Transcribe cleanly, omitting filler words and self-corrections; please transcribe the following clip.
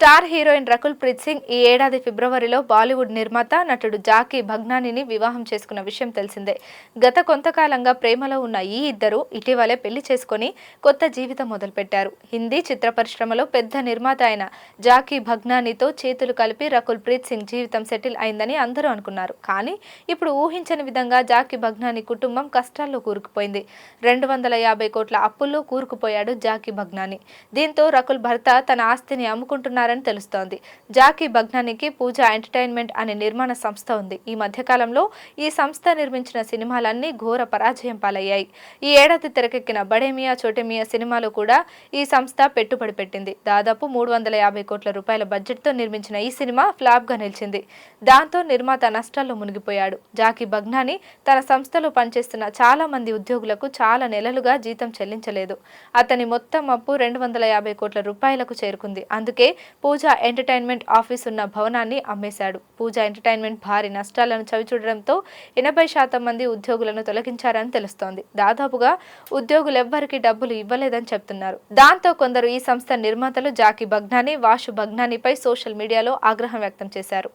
Star heroine Rakul Preet Singh ఈ ఏడాది ఫిబ్రవరిలో బాలీవుడ్ నిర్మాత నటుడు జాకీ భగ్నానీని వివాహం చేసుకున్న విషయం తెలిసిందే. గత కొంతకాలంగా ప్రేమలో ఉన్న ఈ ఇద్దరు ఇటీవలే పెళ్లి చేసుకుని కొత్త జీవితం మొదలుపెట్టారు. హిందీ చిత్ర పరిశ్రమలో పెద్ద నిర్మాత అయిన జాకీ భగ్నానీతో చేతులు కలిపి రకుల్ ప్రీత్ సింగ్ జీవితం సెటిల్ అయిందని అందరూ అనుకున్నారు. కానీ ఇప్పుడు ఊహించని విధంగా జాకీ భగ్నానీ కుటుంబం కష్టాల్లో కూరుకుపోయింది. 250 కోట్ల అప్పుల్లో కూరుకుపోయాడు జాకీ భగ్నానీ. దీంతో రకుల్ భర్త తన ఆస్తిని అమ్ముకుంటున్నారని తెలుస్తోంది. జాకీ భగ్నానీకి పూజా ఎంటర్టైన్మెంట్ అనే నిర్మాణ సంస్థ ఉంది. ఈ మధ్యకాలంలో ఈ సంస్థ నిర్మించిన సినిమాలన్నీ ఘోర పరాజయం పాలయ్యాయి. ఈ ఏడాది తెరకెక్కిన బడే మియా చోటే మియా సినిమాలో కూడా ఈ సంస్థ పెట్టుబడి పెట్టింది. దాదాపు 350 కోట్ల రూపాయల బడ్జెట్తో నిర్మించిన ఈ సినిమా ఫ్లాప్ గా నిలిచింది. దాంతో నిర్మాత నష్టాల్లో మునిగిపోయాడు. జాకీ భగ్నానీ తన సంస్థలో పనిచేస్తున్న చాలా మంది ఉద్యోగులకు చాలా నెలలుగా జీతం చెల్లించలేదు. అతని మొత్తం అప్పు 250 కోట్ల రూపాయలకు చేరుకుంది. అందుకే పూజా ఎంటర్టైన్మెంట్ ఆఫీస్ ఉన్న భవనాన్ని అమ్మేశాడు. పూజా ఎంటర్టైన్మెంట్ భారీ నష్టాలను చవిచూడడంతో 80% మంది ఉద్యోగులను తొలగించారని తెలుస్తోంది. దాదాపుగా ఉద్యోగులెవ్వరికీ డబ్బులు ఇవ్వలేదని చెప్తున్నారు. దాంతో కొందరు ఈ సంస్థ నిర్మాతలు జాకీ భగ్నానీ, వాషు భగ్నానీపై సోషల్ మీడియాలో ఆగ్రహం వ్యక్తం చేశారు.